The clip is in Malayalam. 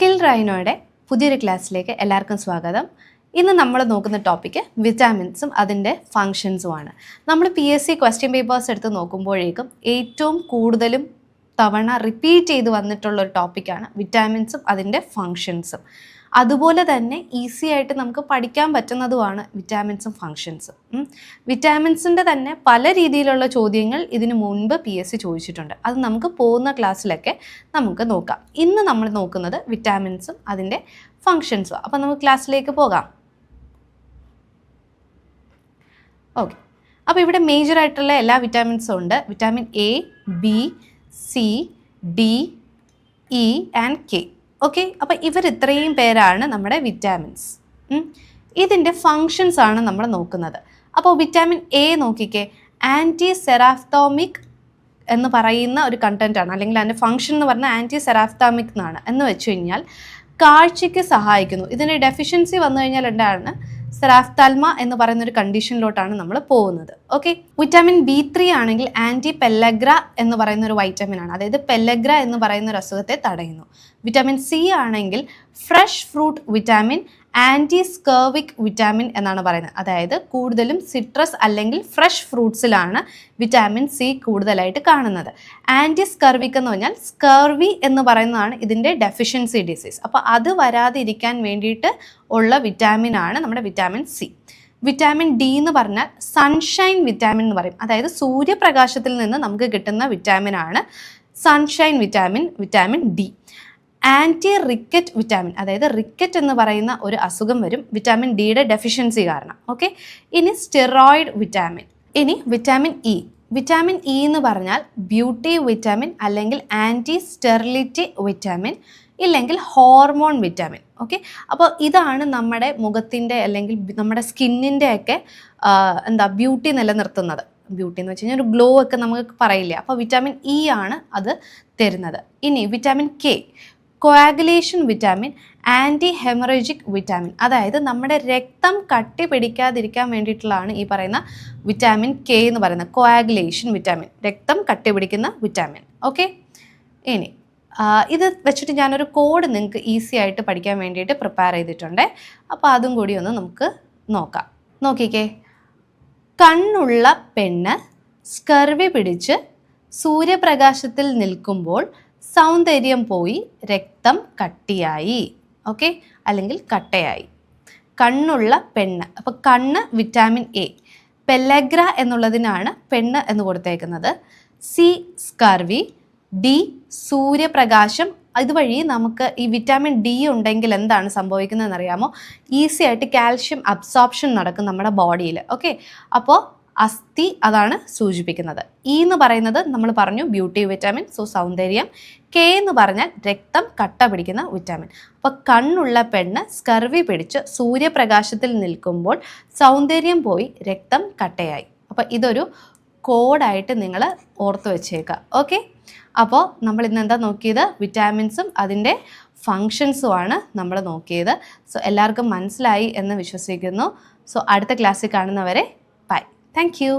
സ്കിൽ റൈനോയുടെ പുതിയൊരു ക്ലാസ്സിലേക്ക് എല്ലാവർക്കും സ്വാഗതം. ഇന്ന് നമ്മൾ നോക്കുന്ന ടോപ്പിക്ക് വിറ്റാമിൻസും അതിൻ്റെ ഫങ്ഷൻസുമാണ്. നമ്മൾ PSC ക്വസ്റ്റ്യൻ പേപ്പേഴ്സ് എടുത്ത് നോക്കുമ്പോഴേക്കും ഏറ്റവും കൂടുതലും തവണ റിപ്പീറ്റ് ചെയ്ത് വന്നിട്ടുള്ള ഒരു ടോപ്പിക്കാണ് വിറ്റാമിൻസും അതിൻ്റെ ഫങ്ഷൻസും. അതുപോലെ തന്നെ ഈസി ആയിട്ട് നമുക്ക് പഠിക്കാൻ പറ്റുന്നതുമാണ് വിറ്റാമിൻസും ഫങ്ഷൻസും. വിറ്റാമിൻസിൻ്റെ തന്നെ പല രീതിയിലുള്ള ചോദ്യങ്ങൾ ഇതിനു മുൻപ് PSC ചോദിച്ചിട്ടുണ്ട്. അത് നമുക്ക് പോകുന്ന ക്ലാസ്സിലൊക്കെ നമുക്ക് നോക്കാം. ഇന്ന് നമ്മൾ നോക്കുന്നത് വിറ്റാമിൻസും അതിൻ്റെ ഫങ്ഷൻസും. അപ്പോൾ നമുക്ക് ക്ലാസ്സിലേക്ക് പോകാം. ഓക്കെ, അപ്പോൾ ഇവിടെ മേജറായിട്ടുള്ള എല്ലാ വിറ്റാമിൻസും ഉണ്ട്. Vitamin A, B, C, D, E and K. Okay, അപ്പോൾ ഇവർ ഇത്രയും പേരാണ് നമ്മുടെ വിറ്റാമിൻസ്. ഇതിൻ്റെ ഫങ്ഷൻസ് ആണ് നമ്മൾ നോക്കുന്നത്. അപ്പോൾ വിറ്റാമിൻ A നോക്കിക്കേ, ആൻറ്റി സെറാഫ്തോമിക് എന്ന് പറയുന്ന ഒരു കണ്ടൻറ്റാണ്, അല്ലെങ്കിൽ അതിൻ്റെ ഫങ്ഷൻ എന്ന് പറഞ്ഞാൽ ആൻറ്റി സെറാഫ്തോമിക് എന്നാണ്. എന്ന് വെച്ച് കഴിഞ്ഞാൽ കാഴ്ചയ്ക്ക് സഹായിക്കുന്നു. ഇതിൻ്റെ ഡെഫിഷ്യൻസി വന്നു കഴിഞ്ഞാൽ എന്താണ്, സെറാഫ്താൽമ എന്ന് പറയുന്ന ഒരു കണ്ടീഷനിലോട്ടാണ് നമ്മൾ പോകുന്നത്. ഓക്കെ, വിറ്റാമിൻ B3 ആണെങ്കിൽ ആൻറ്റി പെല്ലഗ്ര എന്ന് പറയുന്ന ഒരു വൈറ്റമിൻ ആണ്, അതായത് പെല്ലഗ്ര എന്ന് പറയുന്ന ഒരു അസുഖത്തെ തടയുന്നു. വിറ്റാമിൻ C ആണെങ്കിൽ fresh fruit vitamin, anti scurvic vitamin എന്നാണ് പറയുന്നത്. അതായത് കൂടുതലും സിട്രസ് അല്ലെങ്കിൽ ഫ്രഷ് ഫ്രൂട്ട്സിലാണ് വിറ്റാമിൻ C കൂടുതലായിട്ട് കാണുന്നത്. ആൻറ്റി സ്കർവിക് എന്ന് പറഞ്ഞാൽ സ്കർവി എന്ന് പറയുന്നതാണ് ഇതിൻ്റെ ഡെഫിഷ്യൻസി ഡിസീസ്. അപ്പോൾ അത് വരാതിരിക്കാൻ വേണ്ടിയിട്ട് ഉള്ള വിറ്റാമിൻ ആണ് നമ്മുടെ വിറ്റാമിൻ C. വിറ്റാമിൻ D എന്ന് പറഞ്ഞാൽ സൺഷൈൻ വിറ്റാമിൻ എന്ന് പറയും. അതായത് സൂര്യപ്രകാശത്തിൽ നിന്ന് നമുക്ക് കിട്ടുന്ന വിറ്റാമിൻ ആണ് sunshine vitamin, vitamin D. Anti rickets vitamin, അതായത് റിക്കറ്റ് എന്ന് പറയുന്ന ഒരു അസുഖം വരും വിറ്റാമിൻ ഡിയുടെ ഡെഫിഷ്യൻസി കാരണം. ഓക്കെ, ഇനി സ്റ്റിറോയിഡ് വിറ്റാമിൻ. ഇനി വിറ്റാമിൻ ഇ. വിറ്റാമിൻ ഇ എന്ന് പറഞ്ഞാൽ ബ്യൂട്ടി വിറ്റാമിൻ, അല്ലെങ്കിൽ ആൻറ്റി സ്റ്റെറിലിറ്റി വിറ്റാമിൻ, ഇല്ലെങ്കിൽ ഹോർമോൺ വിറ്റാമിൻ. ഓക്കെ, അപ്പോൾ ഇതാണ് നമ്മുടെ മുഖത്തിൻ്റെ അല്ലെങ്കിൽ നമ്മുടെ സ്കിന്നിൻ്റെ ഒക്കെ ബ്യൂട്ടി നിലനിർത്തുന്നത്. ബ്യൂട്ടി എന്ന് വെച്ച് കഴിഞ്ഞാൽ ഒരു ഗ്ലോ ഒക്കെ നമുക്ക് പറയില്ലേ, അപ്പോൾ വിറ്റാമിൻ ഇ ആണ് അത് തരുന്നത്. ഇനി vitamin K, coagulation vitamin, anti haemorrhagic vitamin, അതായത് നമ്മുടെ രക്തം കട്ടി പിടിക്കാതിരിക്കാൻ വേണ്ടിയിട്ടുള്ളതാണ് ഈ പറയുന്ന വിറ്റാമിൻ കെ എന്ന് പറയുന്നത്. കോയാഗുലേഷൻ വിറ്റാമിൻ, രക്തം കട്ടി പിടിക്കുന്ന വിറ്റാമിൻ. ഓക്കെ, ഇനി ഇത് വെച്ചിട്ട് ഞാനൊരു കോഡ് നിങ്ങൾക്ക് ഈസി ആയിട്ട് പഠിക്കാൻ വേണ്ടിയിട്ട് പ്രിപ്പയർ ചെയ്തിട്ടുണ്ട്. അപ്പോൾ അതും കൂടി ഒന്ന് നമുക്ക് നോക്കാം. നോക്കിക്കേ, കണ്ണുള്ള പെണ്ണ് സ്കർവി പിടിച്ച് സൂര്യപ്രകാശത്തിൽ നിൽക്കുമ്പോൾ സൗന്ദര്യം പോയി രക്തം കട്ടിയായി. ഓക്കെ, അല്ലെങ്കിൽ കട്ടയായി. കണ്ണുള്ള പെണ്ണ്, അപ്പോൾ കണ്ണ് വിറ്റാമിൻ A, പെല്ലഗ്ര എന്നുള്ളതിനാണ് പെണ്ണ് എന്ന് കൊടുത്തേക്കുന്നത്. C സ്കർവി, D സൂര്യപ്രകാശം. ഇതുവഴി നമുക്ക് ഈ വിറ്റാമിൻ D ഉണ്ടെങ്കിൽ എന്താണ് സംഭവിക്കുന്നതെന്ന് അറിയാമോ? ഈസി ആയിട്ട് കാൽഷ്യം അബ്സോർപ്ഷൻ നടക്കും നമ്മുടെ ബോഡിയിൽ. ഓക്കെ, അപ്പോൾ അസ്ഥി അതാണ് സൂചിപ്പിക്കുന്നത്. E എന്ന് പറയുന്നത് നമ്മൾ പറഞ്ഞു ബ്യൂട്ടി വിറ്റാമിൻ, സോ സൗന്ദര്യം. K എന്ന് പറഞ്ഞാൽ രക്തം കട്ട പിടിക്കുന്ന വിറ്റാമിൻ. അപ്പോൾ കണ്ണുള്ള പെണ്ണ് സ്കർവി പിടിച്ച് സൂര്യപ്രകാശത്തിൽ നിൽക്കുമ്പോൾ സൗന്ദര്യം പോയി രക്തം കട്ടയായി. അപ്പോൾ ഇതൊരു കോഡായിട്ട് നിങ്ങൾ ഓർത്ത് വെച്ചേക്കുക. ഓക്കെ, അപ്പോൾ നമ്മൾ ഇന്ന് എന്താ നോക്കിയത്? വിറ്റാമിൻസും അതിൻ്റെ ഫങ്ഷൻസുമാണ് നമ്മൾ നോക്കിയത്. സോ എല്ലാവർക്കും മനസ്സിലായി എന്ന് വിശ്വസിക്കുന്നു. സോ അടുത്ത ക്ലാസ്സിൽ കാണുന്നവരെ ബൈ. Thank you.